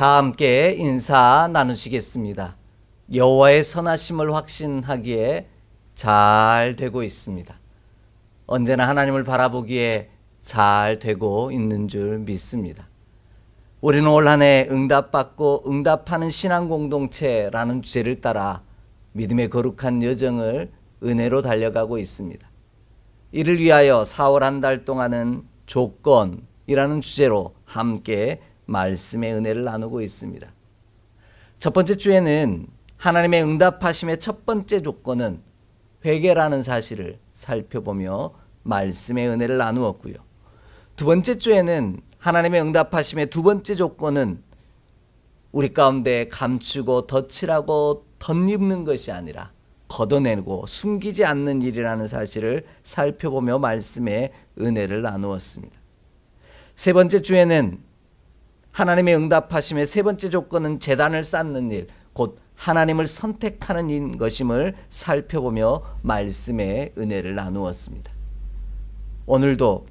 다 함께 인사 나누시겠습니다. 여호와의 선하심을 확신하기에 잘 되고 있습니다. 언제나 하나님을 바라보기에 잘 되고 있는 줄 믿습니다. 우리는 올 한 해 응답받고 응답하는 신앙 공동체라는 주제를 따라 믿음의 거룩한 여정을 은혜로 달려가고 있습니다. 이를 위하여 4월 한 달 동안은 조건이라는 주제로 함께 말씀의 은혜를 나누고 있습니다. 첫 번째 주에는 하나님의 응답하심의 첫 번째 조건은 회개라는 사실을 살펴보며 말씀의 은혜를 나누었고요. 두 번째 주에는 하나님의 응답하심의 두 번째 조건은 우리 가운데 감추고 덧칠하고 덧입는 것이 아니라 걷어내고 숨기지 않는 일이라는 사실을 살펴보며 말씀의 은혜를 나누었습니다. 세 번째 주에는 하나님의 응답하심의 세 번째 조건은 제단을 쌓는 일, 곧 하나님을 선택하는 것임을 살펴보며 말씀의 은혜를 나누었습니다. 오늘도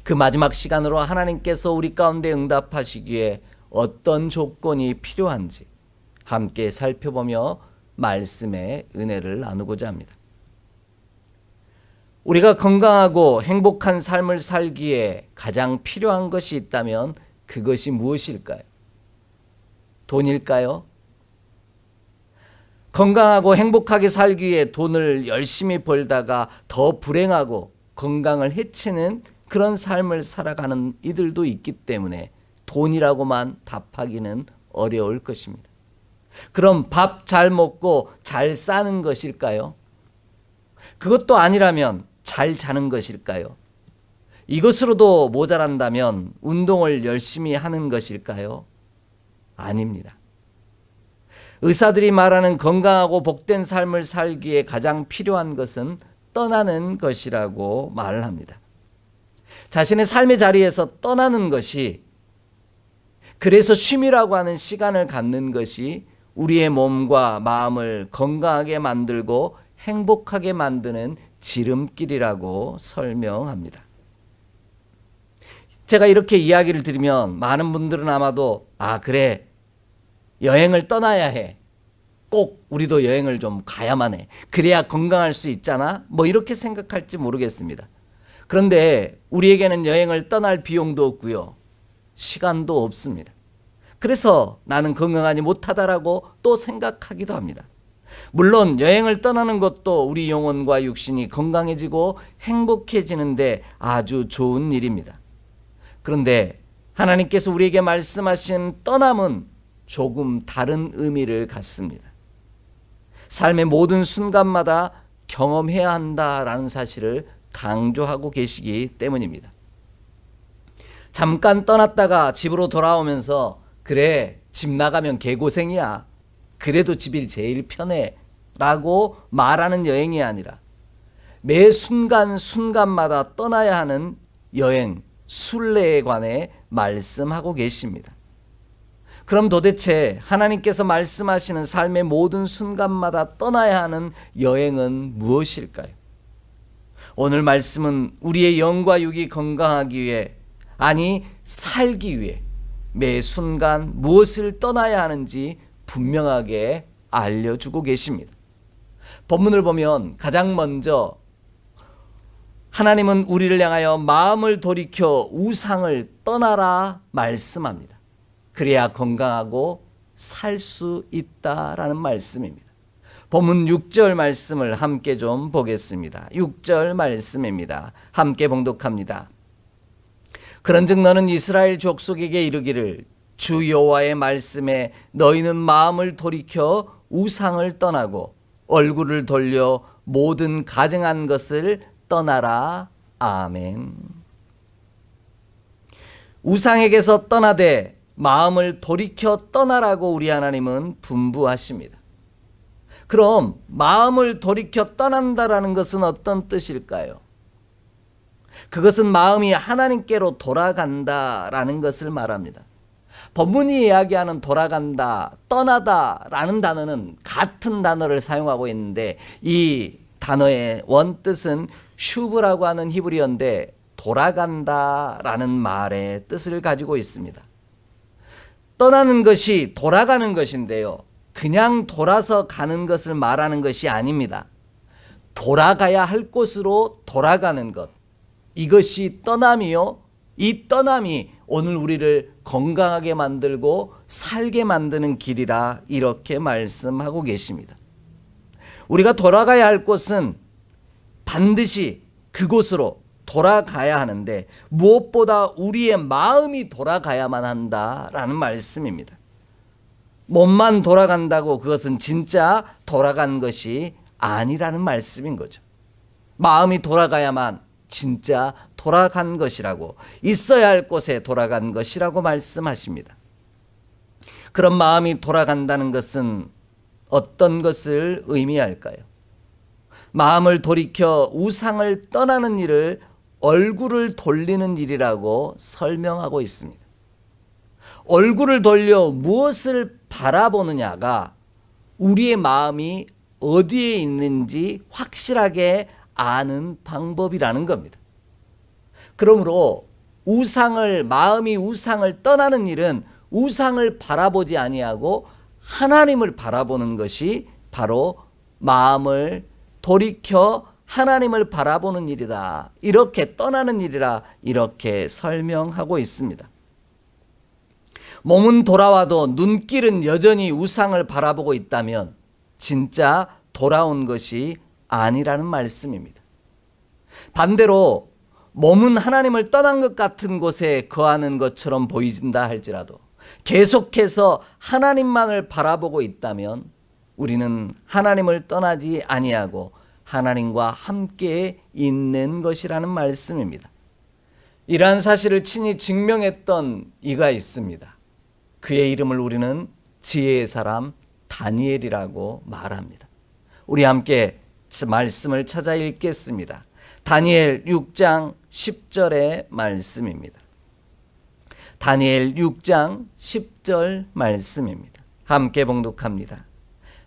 그 마지막 시간으로 하나님께서 우리 가운데 응답하시기에 어떤 조건이 필요한지 함께 살펴보며 말씀의 은혜를 나누고자 합니다. 우리가 건강하고 행복한 삶을 살기에 가장 필요한 것이 있다면 그것이 무엇일까요? 돈일까요? 건강하고 행복하게 살기 위해 돈을 열심히 벌다가 더 불행하고 건강을 해치는 그런 삶을 살아가는 이들도 있기 때문에 돈이라고만 답하기는 어려울 것입니다. 그럼 밥 잘 먹고 잘 사는 것일까요? 그것도 아니라면 잘 자는 것일까요? 이것으로도 모자란다면 운동을 열심히 하는 것일까요? 아닙니다. 의사들이 말하는 건강하고 복된 삶을 살기에 가장 필요한 것은 떠나는 것이라고 말을 합니다. 자신의 삶의 자리에서 떠나는 것이, 그래서 쉼이라고 하는 시간을 갖는 것이 우리의 몸과 마음을 건강하게 만들고 행복하게 만드는 지름길이라고 설명합니다. 제가 이렇게 이야기를 드리면 많은 분들은 아마도 그래, 여행을 떠나야 해. 꼭 우리도 여행을 좀 가야만 해. 그래야 건강할 수 있잖아. 이렇게 생각할지 모르겠습니다. 그런데 우리에게는 여행을 떠날 비용도 없고요. 시간도 없습니다. 그래서 나는 건강하지 못하다라고 또 생각하기도 합니다. 물론 여행을 떠나는 것도 우리 영혼과 육신이 건강해지고 행복해지는데 아주 좋은 일입니다. 그런데 하나님께서 우리에게 말씀하신 떠남은 조금 다른 의미를 갖습니다. 삶의 모든 순간마다 경험해야 한다라는 사실을 강조하고 계시기 때문입니다. 잠깐 떠났다가 집으로 돌아오면서 그래, 집 나가면 개고생이야. 그래도 집이 제일 편해 라고 말하는 여행이 아니라 매 순간순간마다 떠나야 하는 여행, 순례에 관해 말씀하고 계십니다. 그럼 도대체 하나님께서 말씀하시는 삶의 모든 순간마다 떠나야 하는 여행은 무엇일까요? 오늘 말씀은 우리의 영과 육이 건강하기 위해, 아니 살기 위해 매 순간 무엇을 떠나야 하는지 분명하게 알려주고 계십니다. 본문을 보면 가장 먼저 하나님은 우리를 향하여 마음을 돌이켜 우상을 떠나라 말씀합니다. 그래야 건강하고 살 수 있다라는 말씀입니다. 본문 6절 말씀을 함께 좀 보겠습니다. 6절 말씀입니다. 함께 봉독합니다. 그런즉 너는 이스라엘 족속에게 이르기를 주 여호와의 말씀에 너희는 마음을 돌이켜 우상을 떠나고 얼굴을 돌려 모든 가증한 것을 떠나라. 아멘. 우상에게서 떠나되 마음을 돌이켜 떠나라고 우리 하나님은 분부하십니다. 그럼 마음을 돌이켜 떠난다라는 것은 어떤 뜻일까요? 그것은 마음이 하나님께로 돌아간다라는 것을 말합니다. 본문이 이야기하는 돌아간다, 떠나다라는 단어는 같은 단어를 사용하고 있는데 이 단어의 원뜻은 슈브라고 하는 히브리어인데 돌아간다라는 말의 뜻을 가지고 있습니다. 떠나는 것이 돌아가는 것인데요. 그냥 돌아서 가는 것을 말하는 것이 아닙니다. 돌아가야 할 곳으로 돌아가는 것. 이것이 떠남이요. 이 떠남이 오늘 우리를 건강하게 만들고 살게 만드는 길이라 이렇게 말씀하고 계십니다. 우리가 돌아가야 할 곳은 반드시 그곳으로 돌아가야 하는데 무엇보다 우리의 마음이 돌아가야만 한다라는 말씀입니다. 몸만 돌아간다고 그것은 진짜 돌아간 것이 아니라는 말씀인 거죠. 마음이 돌아가야만 진짜 돌아간 것이라고, 있어야 할 곳에 돌아간 것이라고 말씀하십니다. 그런 마음이 돌아간다는 것은 어떤 것을 의미할까요? 마음을 돌이켜 우상을 떠나는 일을 얼굴을 돌리는 일이라고 설명하고 있습니다. 얼굴을 돌려 무엇을 바라보느냐가 우리의 마음이 어디에 있는지 확실하게 아는 방법이라는 겁니다. 그러므로 마음이 우상을 떠나는 일은 우상을 바라보지 아니하고 하나님을 바라보는 것이 바로 마음을 돌이켜 하나님을 바라보는 일이다. 이렇게 떠나는 일이라 이렇게 설명하고 있습니다. 몸은 돌아와도 눈길은 여전히 우상을 바라보고 있다면 진짜 돌아온 것이 아니라는 말씀입니다. 반대로 몸은 하나님을 떠난 것 같은 곳에 거하는 것처럼 보인다 할지라도 계속해서 하나님만을 바라보고 있다면 우리는 하나님을 떠나지 아니하고 하나님과 함께 있는 것이라는 말씀입니다. 이러한 사실을 친히 증명했던 이가 있습니다. 그의 이름을 우리는 지혜의 사람 다니엘이라고 말합니다. 우리 함께 말씀을 찾아 읽겠습니다. 다니엘 6장 10절의 말씀입니다. 다니엘 6장 10절 말씀입니다. 함께 봉독합니다.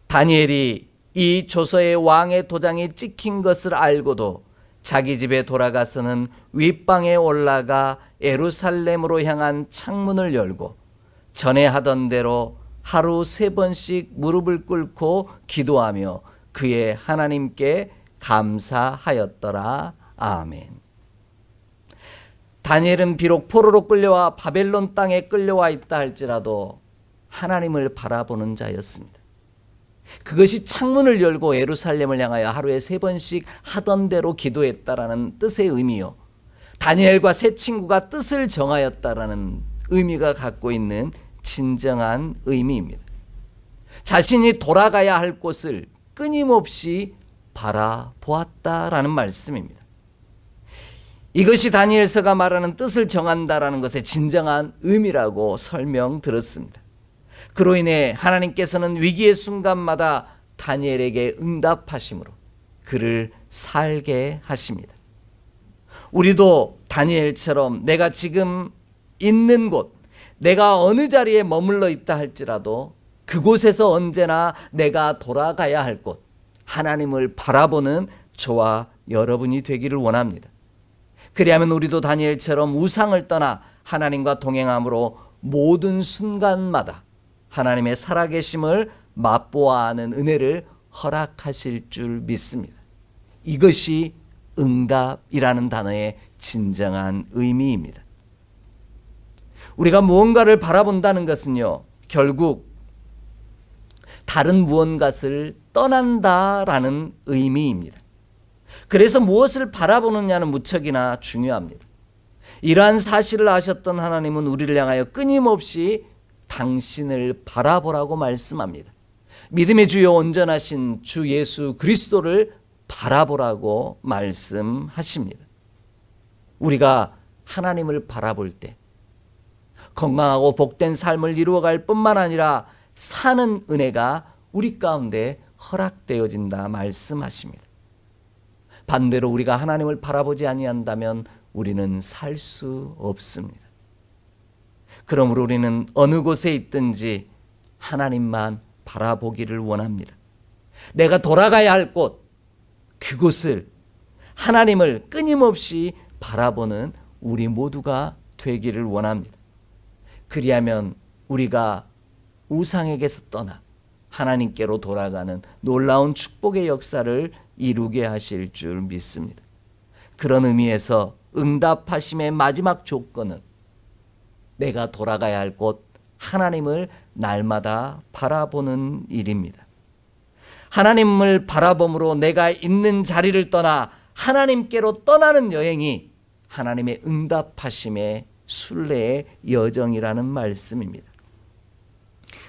다니엘이 이 조서의 왕의 도장이 찍힌 것을 알고도 자기 집에 돌아가서는 윗방에 올라가 예루살렘으로 향한 창문을 열고 전에 하던 대로 하루 3번씩 무릎을 꿇고 기도하며 그의 하나님께 감사하였더라. 아멘. 다니엘은 비록 포로로 끌려와 바벨론 땅에 끌려와 있다 할지라도 하나님을 바라보는 자였습니다. 그것이 창문을 열고 예루살렘을 향하여 하루에 3번씩 하던 대로 기도했다라는 뜻의 의미요, 다니엘과 세 친구가 뜻을 정하였다라는 의미가 갖고 있는 진정한 의미입니다. 자신이 돌아가야 할 곳을 끊임없이 바라보았다라는 말씀입니다. 이것이 다니엘서가 말하는 뜻을 정한다라는 것의 진정한 의미라고 설명드렸습니다. 그로 인해 하나님께서는 위기의 순간마다 다니엘에게 응답하심으로 그를 살게 하십니다. 우리도 다니엘처럼 내가 지금 있는 곳, 내가 어느 자리에 머물러 있다 할지라도 그곳에서 언제나 내가 돌아가야 할 곳, 하나님을 바라보는 저와 여러분이 되기를 원합니다. 그리하면 우리도 다니엘처럼 우상을 떠나 하나님과 동행함으로 모든 순간마다 하나님의 살아계심을 맛보아하는 은혜를 허락하실 줄 믿습니다. 이것이 응답이라는 단어의 진정한 의미입니다. 우리가 무언가를 바라본다는 것은요, 결국 다른 무언가를 떠난다라는 의미입니다. 그래서 무엇을 바라보느냐는 무척이나 중요합니다. 이러한 사실을 아셨던 하나님은 우리를 향하여 끊임없이 당신을 바라보라고 말씀합니다. 믿음의 주요 온전하신 주 예수 그리스도를 바라보라고 말씀하십니다. 우리가 하나님을 바라볼 때 건강하고 복된 삶을 이루어갈 뿐만 아니라 사는 은혜가 우리 가운데 허락되어진다 말씀하십니다. 반대로 우리가 하나님을 바라보지 아니한다면 우리는 살 수 없습니다. 그러므로 우리는 어느 곳에 있든지 하나님만 바라보기를 원합니다. 내가 돌아가야 할 곳, 그곳을 하나님을 끊임없이 바라보는 우리 모두가 되기를 원합니다. 그리하면 우리가 우상에게서 떠나 하나님께로 돌아가는 놀라운 축복의 역사를 이루게 하실 줄 믿습니다. 그런 의미에서 응답하심의 마지막 조건은 내가 돌아가야 할 곳 하나님을 날마다 바라보는 일입니다. 하나님을 바라봄으로 내가 있는 자리를 떠나 하나님께로 떠나는 여행이 하나님의 응답하심의 순례의 여정이라는 말씀입니다.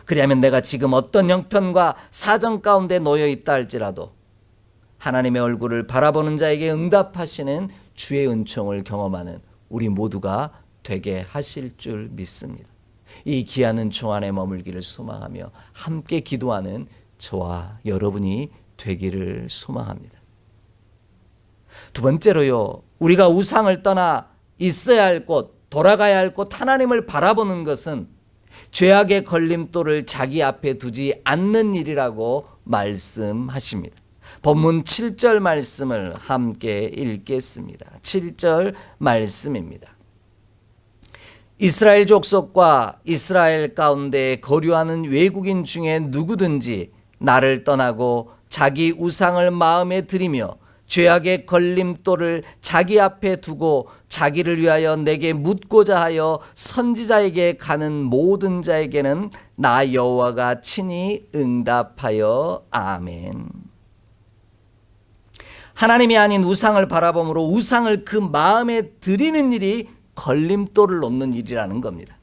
그리하면 내가 지금 어떤 형편과 사정 가운데 놓여 있다 할지라도 하나님의 얼굴을 바라보는 자에게 응답하시는 주의 은총을 경험하는 우리 모두가 되게 하실 줄 믿습니다. 이 귀한 은총 안에 머물기를 소망하며 함께 기도하는 저와 여러분이 되기를 소망합니다. 두 번째로요, 우리가 우상을 떠나 있어야 할 곳, 돌아가야 할 곳 하나님을 바라보는 것은 죄악의 걸림돌을 자기 앞에 두지 않는 일이라고 말씀하십니다. 본문 7절 말씀을 함께 읽겠습니다. 7절 말씀입니다. 이스라엘 족속과 이스라엘 가운데 거류하는 외국인 중에 누구든지 나를 떠나고 자기 우상을 마음에 들이며 죄악의 걸림돌을 자기 앞에 두고 자기를 위하여 내게 묻고자 하여 선지자에게 가는 모든 자에게는 나 여호와가 친히 응답하여 아멘. 하나님이 아닌 우상을 바라봄으로 우상을 그 마음에 들이는 일이 걸림돌을 놓는 일이라는 겁니다.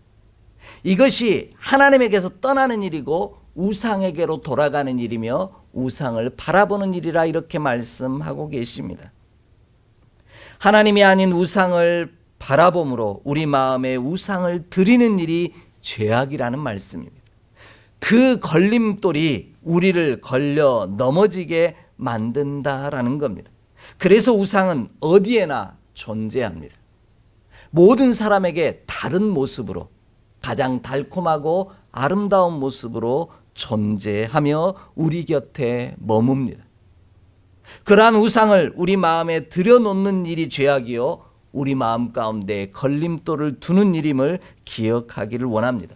이것이 하나님에게서 떠나는 일이고 우상에게로 돌아가는 일이며 우상을 바라보는 일이라 이렇게 말씀하고 계십니다. 하나님이 아닌 우상을 바라봄으로 우리 마음에 우상을 드리는 일이 죄악이라는 말씀입니다. 그 걸림돌이 우리를 걸려 넘어지게 만든다라는 겁니다. 그래서 우상은 어디에나 존재합니다. 모든 사람에게 다른 모습으로 가장 달콤하고 아름다운 모습으로 존재하며 우리 곁에 머뭅니다. 그러한 우상을 우리 마음에 들여놓는 일이 죄악이요 우리 마음 가운데 걸림돌을 두는 일임을 기억하기를 원합니다.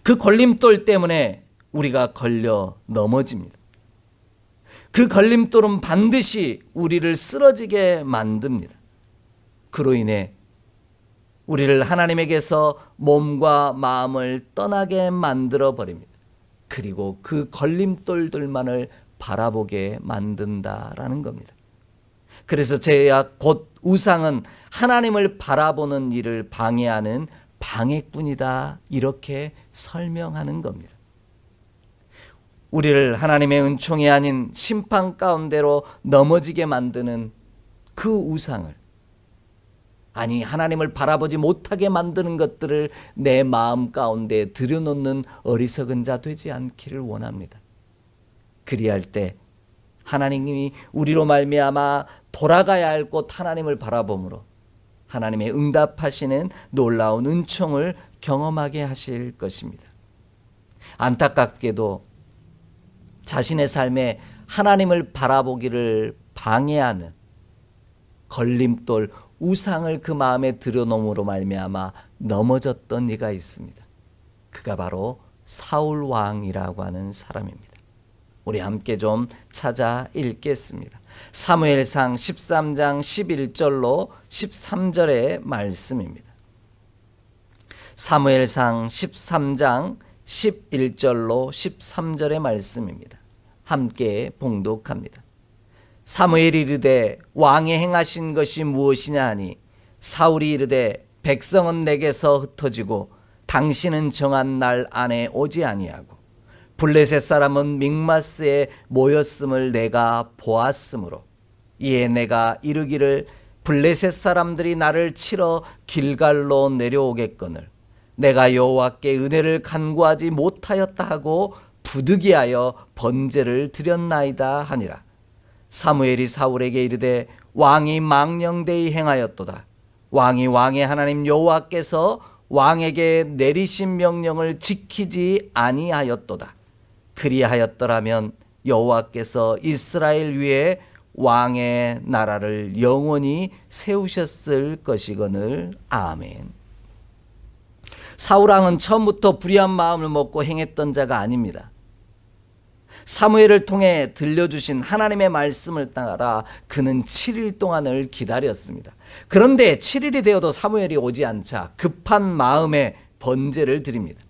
그 걸림돌 때문에 우리가 걸려 넘어집니다. 그 걸림돌은 반드시 우리를 쓰러지게 만듭니다. 그로 인해 우리를 하나님에게서 몸과 마음을 떠나게 만들어 버립니다. 그리고 그 걸림돌들만을 바라보게 만든다라는 겁니다. 그래서 죄악 곧 우상은 하나님을 바라보는 일을 방해하는 방해꾼이다 이렇게 설명하는 겁니다. 우리를 하나님의 은총이 아닌 심판 가운데로 넘어지게 만드는 그 우상을, 아니 하나님을 바라보지 못하게 만드는 것들을 내 마음 가운데 들여놓는 어리석은 자 되지 않기를 원합니다. 그리할 때 하나님이 우리로 말미암아 돌아가야 할 곳 하나님을 바라봄으로 하나님의 응답하시는 놀라운 은총을 경험하게 하실 것입니다. 안타깝게도 자신의 삶에 하나님을 바라보기를 방해하는 걸림돌 우상을 그 마음에 들여놓음으로 말미암아 넘어졌던 이가 있습니다. 그가 바로 사울 왕이라고 하는 사람입니다. 우리 함께 좀 찾아 읽겠습니다. 사무엘상 13장 11절로 13절의 말씀입니다. 사무엘상 13장 11절로 13절의 말씀입니다. 함께 봉독합니다. 사무엘이 이르되 왕이 행하신 것이 무엇이냐 하니 사울이 이르되 백성은 내게서 흩어지고 당신은 정한 날 안에 오지 아니하고 블레셋 사람은 믹마스에 모였음을 내가 보았으므로 이에 내가 이르기를 블레셋 사람들이 나를 치러 길갈로 내려오겠거늘 내가 여호와께 은혜를 간구하지 못하였다 하고 부득이하여 번제를 드렸나이다 하니라. 사무엘이 사울에게 이르되 왕이 망령되이 행하였도다. 왕이 왕의 하나님 여호와께서 왕에게 내리신 명령을 지키지 아니하였도다. 그리하였더라면 여호와께서 이스라엘 위에 왕의 나라를 영원히 세우셨을 것이거늘. 아멘. 사울 왕은 처음부터 불의한 마음을 먹고 행했던 자가 아닙니다. 사무엘을 통해 들려주신 하나님의 말씀을 따라 그는 7일 동안을 기다렸습니다. 그런데 7일이 되어도 사무엘이 오지 않자 급한 마음에 번제를 드립니다.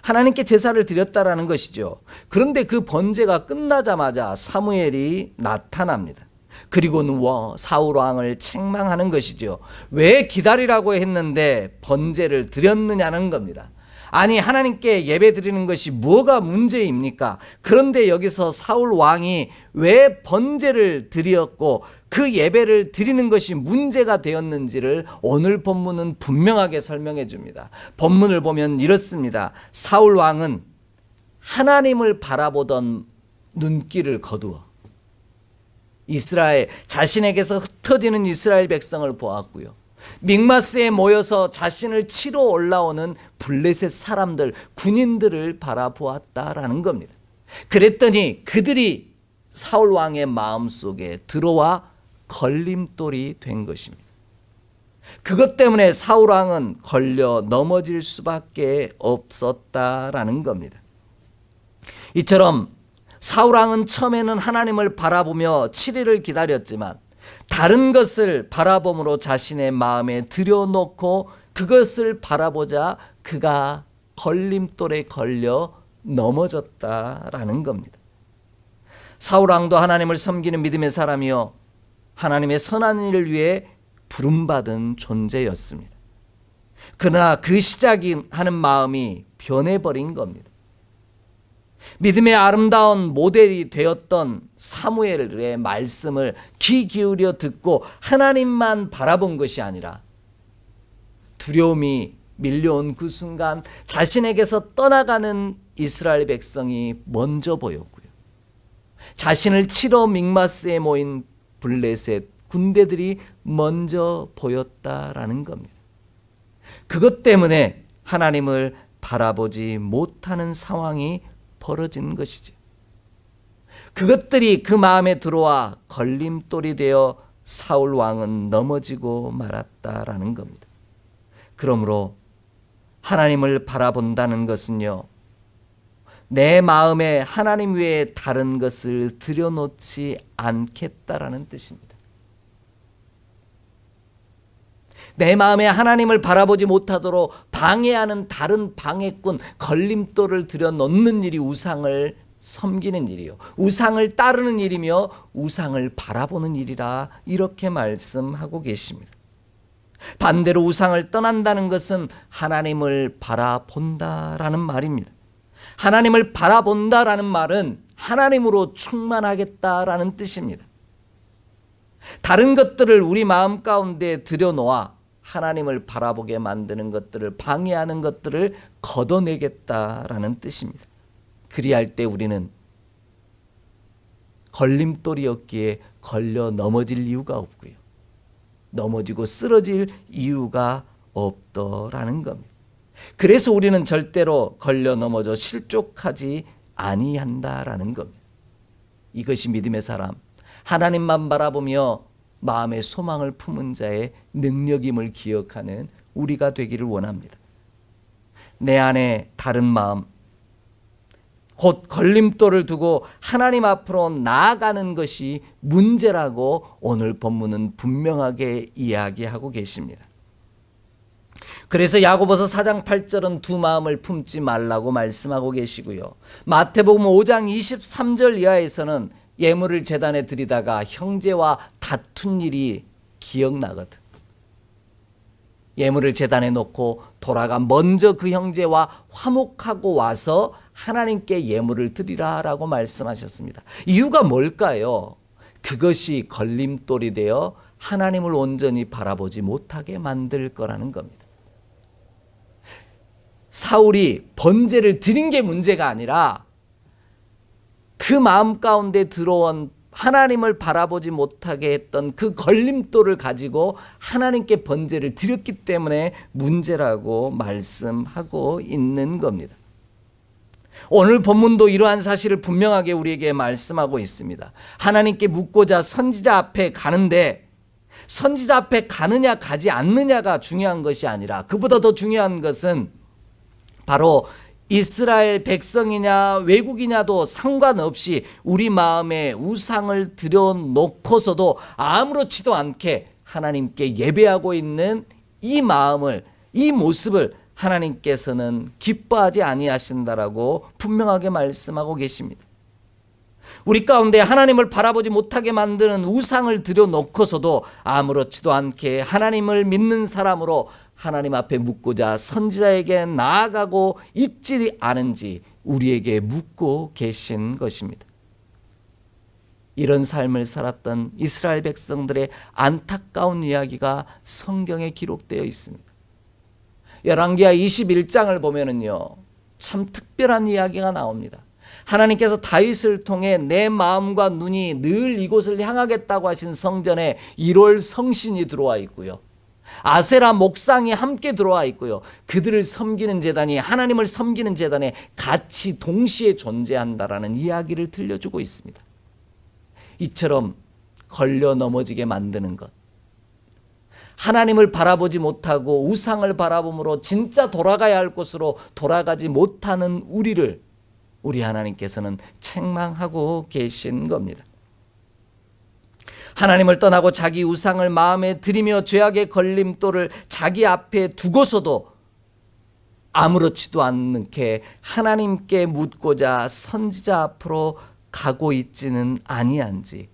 하나님께 제사를 드렸다라는 것이죠. 그런데 그 번제가 끝나자마자 사무엘이 나타납니다. 그리고는 사울 왕을 책망하는 것이죠. 왜 기다리라고 했는데 번제를 드렸느냐는 겁니다. 아니, 하나님께 예배 드리는 것이 뭐가 문제입니까? 그런데 여기서 사울 왕이 왜 번제를 드렸고 그 예배를 드리는 것이 문제가 되었는지를 오늘 본문은 분명하게 설명해 줍니다. 본문을 보면 이렇습니다. 사울 왕은 하나님을 바라보던 눈길을 거두어 자신에게서 흩어지는 이스라엘 백성을 보았고요. 믹마스에 모여서 자신을 치러 올라오는 블레셋 사람들, 군인들을 바라보았다라는 겁니다. 그랬더니 그들이 사울 왕의 마음속에 들어와 걸림돌이 된 것입니다. 그것 때문에 사울 왕은 걸려 넘어질 수밖에 없었다라는 겁니다. 이처럼 사울 왕은 처음에는 하나님을 바라보며 7일을 기다렸지만 다른 것을 바라봄으로 자신의 마음에 들여놓고 그것을 바라보자 그가 걸림돌에 걸려 넘어졌다라는 겁니다. 사울 왕도 하나님을 섬기는 믿음의 사람이요 하나님의 선한 일을 위해 부름받은 존재였습니다. 그러나 그 시작이 하는 마음이 변해버린 겁니다. 믿음의 아름다운 모델이 되었던 사무엘의 말씀을 귀 기울여 듣고 하나님만 바라본 것이 아니라 두려움이 밀려온 그 순간 자신에게서 떠나가는 이스라엘 백성이 먼저 보였고요. 자신을 치러 믹마스에 모인 블레셋 군대들이 먼저 보였다라는 겁니다. 그것 때문에 하나님을 바라보지 못하는 상황이 벌어진 것이죠. 그것들이 그 마음에 들어와 걸림돌이 되어 사울 왕은 넘어지고 말았다라는 겁니다. 그러므로 하나님을 바라본다는 것은요, 내 마음에 하나님 외에 다른 것을 들여놓지 않겠다라는 뜻입니다. 내 마음에 하나님을 바라보지 못하도록 방해하는 다른 방해꾼, 걸림돌을 들여놓는 일이 우상을 섬기는 일이요, 우상을 따르는 일이며 우상을 바라보는 일이라 이렇게 말씀하고 계십니다. 반대로 우상을 떠난다는 것은 하나님을 바라본다라는 말입니다. 하나님을 바라본다라는 말은 하나님으로 충만하겠다라는 뜻입니다. 다른 것들을 우리 마음 가운데 들여놓아 하나님을 바라보게 만드는 것들을, 방해하는 것들을 걷어내겠다라는 뜻입니다. 그리할 때 우리는 걸림돌이었기에 걸려 넘어질 이유가 없고요, 넘어지고 쓰러질 이유가 없더라는 겁니다. 그래서 우리는 절대로 걸려 넘어져 실족하지 아니한다라는 겁니다. 이것이 믿음의 사람, 하나님만 바라보며 마음의 소망을 품은 자의 능력임을 기억하는 우리가 되기를 원합니다. 내 안에 다른 마음, 곧 걸림돌을 두고 하나님 앞으로 나아가는 것이 문제라고 오늘 본문은 분명하게 이야기하고 계십니다. 그래서 야고보서 4장 8절은 두 마음을 품지 말라고 말씀하고 계시고요, 마태복음 5장 23절 이하에서는 예물을 제단에 드리다가 형제와 다툰 일이 기억나거든. 예물을 제단에 놓고 돌아가 먼저 그 형제와 화목하고 와서 하나님께 예물을 드리라라고 말씀하셨습니다. 이유가 뭘까요? 그것이 걸림돌이 되어 하나님을 온전히 바라보지 못하게 만들 거라는 겁니다. 사울이 번제를 드린 게 문제가 아니라 그 마음 가운데 들어온 하나님을 바라보지 못하게 했던 그 걸림돌을 가지고 하나님께 번제를 드렸기 때문에 문제라고 말씀하고 있는 겁니다. 오늘 본문도 이러한 사실을 분명하게 우리에게 말씀하고 있습니다. 하나님께 묻고자 선지자 앞에 가는데 선지자 앞에 가느냐 가지 않느냐가 중요한 것이 아니라 그보다 더 중요한 것은 바로 이스라엘 백성이냐 외국이냐도 상관없이 우리 마음에 우상을 들여놓고서도 아무렇지도 않게 하나님께 예배하고 있는 이 마음을, 이 모습을 하나님께서는 기뻐하지 아니하신다라고 분명하게 말씀하고 계십니다. 우리 가운데 하나님을 바라보지 못하게 만드는 우상을 들여놓고서도 아무렇지도 않게 하나님을 믿는 사람으로 하나님 앞에 묻고자 선지자에게 나아가고 있지 않은지 우리에게 묻고 계신 것입니다. 이런 삶을 살았던 이스라엘 백성들의 안타까운 이야기가 성경에 기록되어 있습니다. 열왕기하 21장을 보면은요, 참 특별한 이야기가 나옵니다. 하나님께서 다윗을 통해 내 마음과 눈이 늘 이곳을 향하겠다고 하신 성전에 1월 성신이 들어와 있고요. 아세라 목상이 함께 들어와 있고요. 그들을 섬기는 제단이 하나님을 섬기는 제단에 같이 동시에 존재한다라는 이야기를 들려주고 있습니다. 이처럼 걸려 넘어지게 만드는 것, 하나님을 바라보지 못하고 우상을 바라봄으로 진짜 돌아가야 할 곳으로 돌아가지 못하는 우리를 우리 하나님께서는 책망하고 계신 겁니다. 하나님을 떠나고 자기 우상을 마음에 들이며 죄악의 걸림돌을 자기 앞에 두고서도 아무렇지도 않게 하나님께 묻고자 선지자 앞으로 가고 있지는 아니한지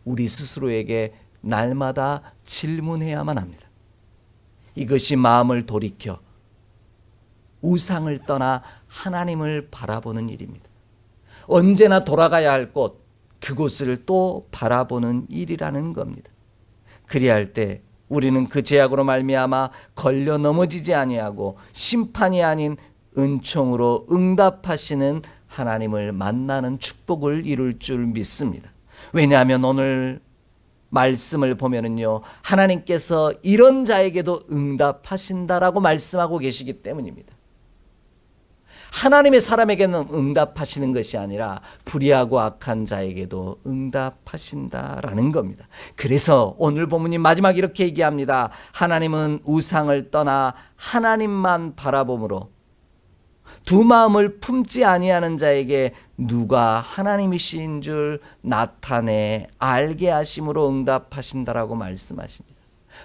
우리 스스로에게 날마다 질문해야만 합니다. 이것이 마음을 돌이켜 우상을 떠나 하나님을 바라보는 일입니다. 언제나 돌아가야 할 곳, 그곳을 또 바라보는 일이라는 겁니다. 그리할 때 우리는 그 죄악으로 말미암아 걸려 넘어지지 아니하고 심판이 아닌 은총으로 응답하시는 하나님을 만나는 축복을 이룰 줄 믿습니다. 왜냐하면 오늘 말씀을 보면은요, 하나님께서 이런 자에게도 응답하신다라고 말씀하고 계시기 때문입니다. 하나님의 사람에게는 응답하시는 것이 아니라 불의하고 악한 자에게도 응답하신다라는 겁니다. 그래서 오늘 본문이 마지막 이렇게 얘기합니다. 하나님은 우상을 떠나 하나님만 바라봄으로 두 마음을 품지 아니하는 자에게 누가 하나님이신 줄 나타내 알게 하심으로 응답하신다라고 말씀하십니다.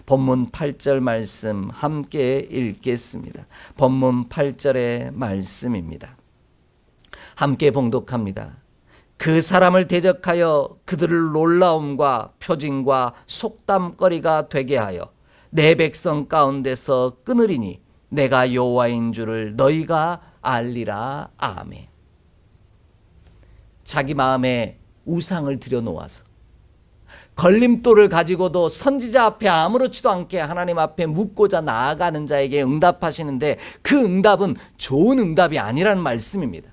본문 8절 말씀 함께 읽겠습니다. 본문 8절의 말씀입니다. 함께 봉독합니다. 그 사람을 대적하여 그들을 놀라움과 표징과 속담거리가 되게 하여 내 백성 가운데서 끊으리니 내가 여호와인 줄을 너희가 알리라. 아멘. 자기 마음에 우상을 들여놓아서 걸림돌을 가지고도 선지자 앞에 아무렇지도 않게 하나님 앞에 묻고자 나아가는 자에게 응답하시는데 그 응답은 좋은 응답이 아니라는 말씀입니다.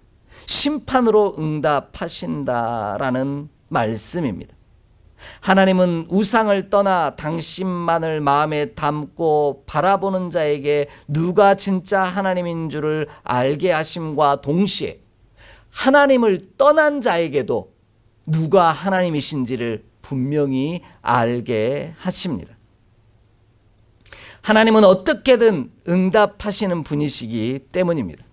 심판으로 응답하신다라는 말씀입니다. 하나님은 우상을 떠나 당신만을 마음에 담고 바라보는 자에게 누가 진짜 하나님인 줄을 알게 하심과 동시에 하나님을 떠난 자에게도 누가 하나님이신지를 분명히 알게 하십니다. 하나님은 어떻게든 응답하시는 분이시기 때문입니다.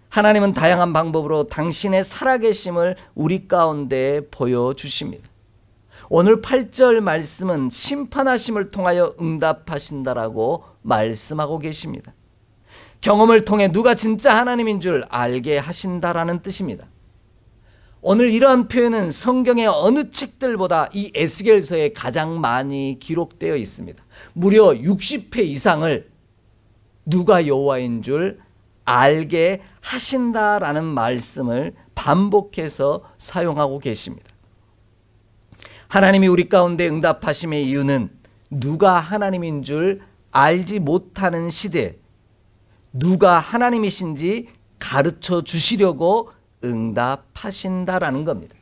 하나님은 다양한 방법으로 당신의 살아계심을 우리 가운데 보여주십니다. 오늘 8절 말씀은 심판하심을 통하여 응답하신다라고 말씀하고 계십니다. 경험을 통해 누가 진짜 하나님인 줄 알게 하신다라는 뜻입니다. 오늘 이러한 표현은 성경의 어느 책들보다 이 에스겔서에 가장 많이 기록되어 있습니다. 무려 60회 이상을 누가 여호와인 줄 알게 하신다라는 말씀을 반복해서 사용하고 계십니다. 하나님이 우리 가운데 응답하심의 이유는 누가 하나님인 줄 알지 못하는 시대에 누가 하나님이신지 가르쳐 주시려고 응답하신다라는 겁니다.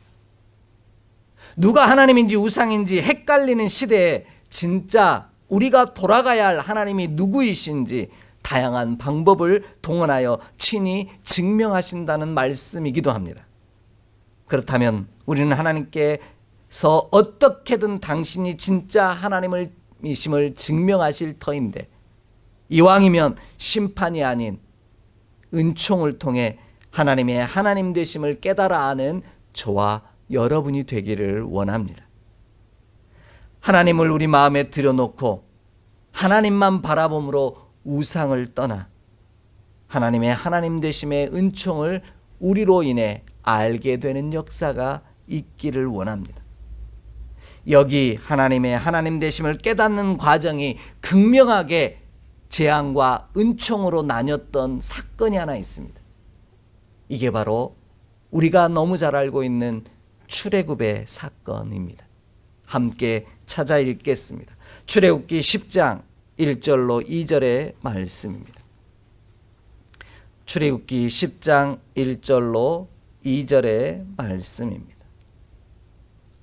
누가 하나님인지 우상인지 헷갈리는 시대에 진짜 우리가 돌아가야 할 하나님이 누구이신지 다양한 방법을 동원하여 친히 증명하신다는 말씀이기도 합니다. 그렇다면 우리는 하나님께서 어떻게든 당신이 진짜 하나님이심을 증명하실 터인데 이왕이면 심판이 아닌 은총을 통해 하나님의 하나님 되심을 깨달아 아는 저와 여러분이 되기를 원합니다. 하나님을 우리 마음에 들여놓고 하나님만 바라봄으로 우상을 떠나 하나님의 하나님 되심의 은총을 우리로 인해 알게 되는 역사가 있기를 원합니다. 여기 하나님의 하나님 되심을 깨닫는 과정이 극명하게 재앙과 은총으로 나뉘었던 사건이 하나 있습니다. 이게 바로 우리가 너무 잘 알고 있는 출애굽의 사건입니다. 함께 찾아 읽겠습니다. 출애굽기 10장 1절로 2절의 말씀입니다. 출애굽기 10장 1절로 2절의 말씀입니다.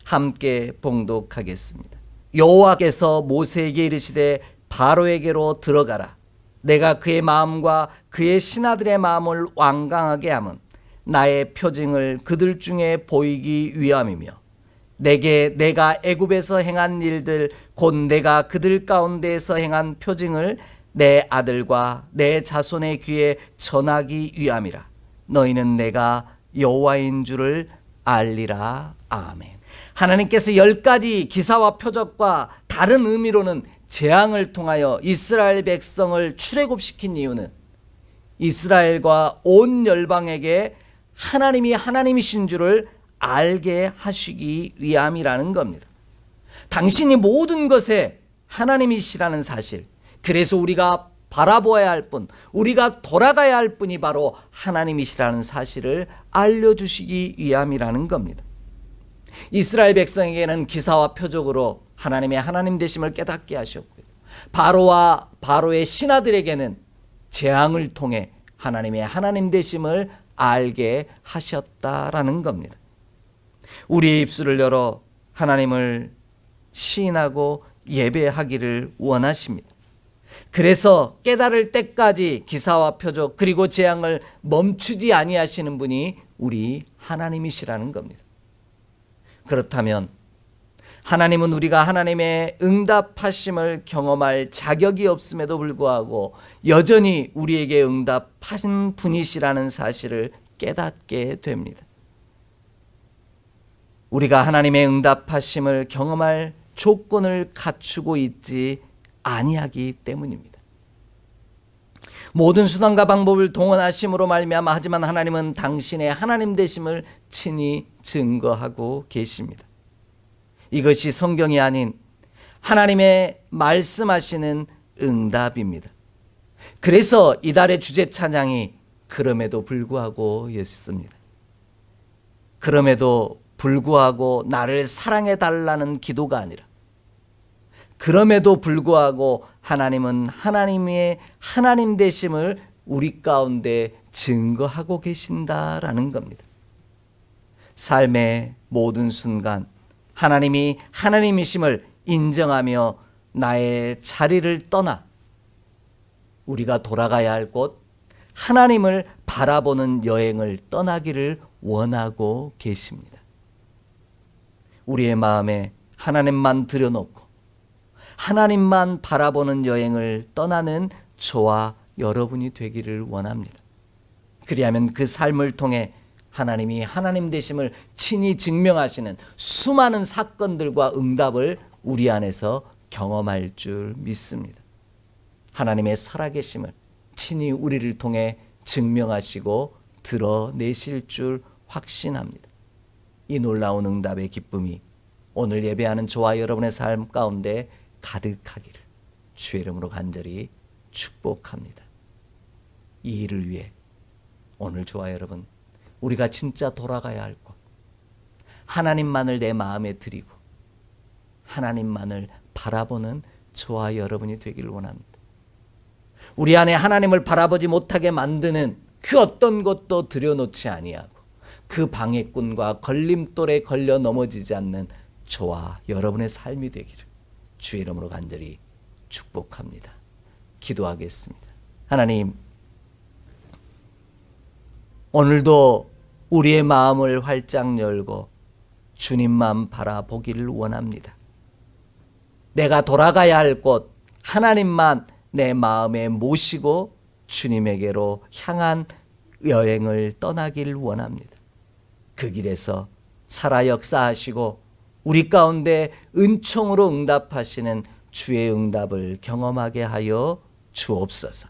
함께 봉독하겠습니다. 여호와께서 모세에게 이르시되 바로에게로 들어가라. 내가 그의 마음과 그의 신하들의 마음을 완강하게 함은 나의 표징을 그들 중에 보이기 위함이며 내게 내가 애굽에서 행한 일들 곧 내가 그들 가운데에서 행한 표징을 내 아들과 내 자손의 귀에 전하기 위함이라. 너희는 내가 여호와인 줄을 알리라. 아멘. 하나님께서 10가지 기사와 표적과 다른 의미로는 재앙을 통하여 이스라엘 백성을 출애굽시킨 이유는 이스라엘과 온 열방에게 하나님이 하나님이신 줄을 알게 하시기 위함이라는 겁니다. 당신이 모든 것에 하나님이시라는 사실, 그래서 우리가 바라보아야 할 분, 우리가 돌아가야 할 분이 바로 하나님이시라는 사실을 알려주시기 위함이라는 겁니다. 이스라엘 백성에게는 기사와 표적으로 하나님의 하나님 되심을 깨닫게 하셨고요. 바로와 바로의 신하들에게는 재앙을 통해 하나님의 하나님 되심을 알게 하셨다라는 겁니다. 우리의 입술을 열어 하나님을 시인하고 예배하기를 원하십니다. 그래서 깨달을 때까지 기사와 표적 그리고 재앙을 멈추지 아니하시는 분이 우리 하나님이시라는 겁니다. 그렇다면 하나님은 우리가 하나님의 응답하심을 경험할 자격이 없음에도 불구하고 여전히 우리에게 응답하신 분이시라는 사실을 깨닫게 됩니다. 우리가 하나님의 응답하심을 경험할 조건을 갖추고 있지 아니하기 때문입니다. 모든 수단과 방법을 동원하심으로 말미암아 하지만 하나님은 당신의 하나님 되심을 친히 증거하고 계십니다. 이것이 성경이 아닌 하나님의 말씀하시는 응답입니다. 그래서 이달의 주제 찬양이 그럼에도 불구하고 였습니다. 그럼에도 불구하고 나를 사랑해 달라는 기도가 아니라 그럼에도 불구하고 하나님은 하나님의 하나님 되심을 우리 가운데 증거하고 계신다라는 겁니다. 삶의 모든 순간 하나님이 하나님이심을 인정하며 나의 자리를 떠나 우리가 돌아가야 할 곳 하나님을 바라보는 여행을 떠나기를 원하고 계십니다. 우리의 마음에 하나님만 들여놓고 하나님만 바라보는 여행을 떠나는 저와 여러분이 되기를 원합니다. 그리하면 그 삶을 통해 하나님이 하나님 되심을 친히 증명하시는 수많은 사건들과 응답을 우리 안에서 경험할 줄 믿습니다. 하나님의 살아계심을 친히 우리를 통해 증명하시고 드러내실 줄 확신합니다. 이 놀라운 응답의 기쁨이 오늘 예배하는 저와 여러분의 삶 가운데 가득하기를 주의 이름으로 간절히 축복합니다. 이 일을 위해 오늘 저와 여러분 우리가 진짜 돌아가야 할 곳 하나님만을 내 마음에 드리고 하나님만을 바라보는 저와 여러분이 되기를 원합니다. 우리 안에 하나님을 바라보지 못하게 만드는 그 어떤 것도 들여놓지 아니하고 그 방해꾼과 걸림돌에 걸려 넘어지지 않는 저와 여러분의 삶이 되기를 주의 이름으로 간절히 축복합니다. 기도하겠습니다. 하나님, 오늘도 우리의 마음을 활짝 열고 주님만 바라보기를 원합니다. 내가 돌아가야 할 곳 하나님만 내 마음에 모시고 주님에게로 향한 여행을 떠나길 원합니다. 그 길에서 살아 역사하시고 우리 가운데 은총으로 응답하시는 주의 응답을 경험하게 하여 주옵소서.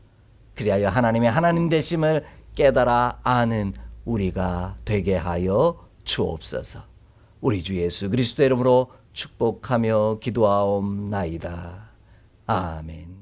그리하여 하나님의 하나님 되심을 깨달아 아는 우리가 되게 하여 주옵소서. 우리 주 예수 그리스도 이름으로 축복하며 기도하옵나이다. 아멘.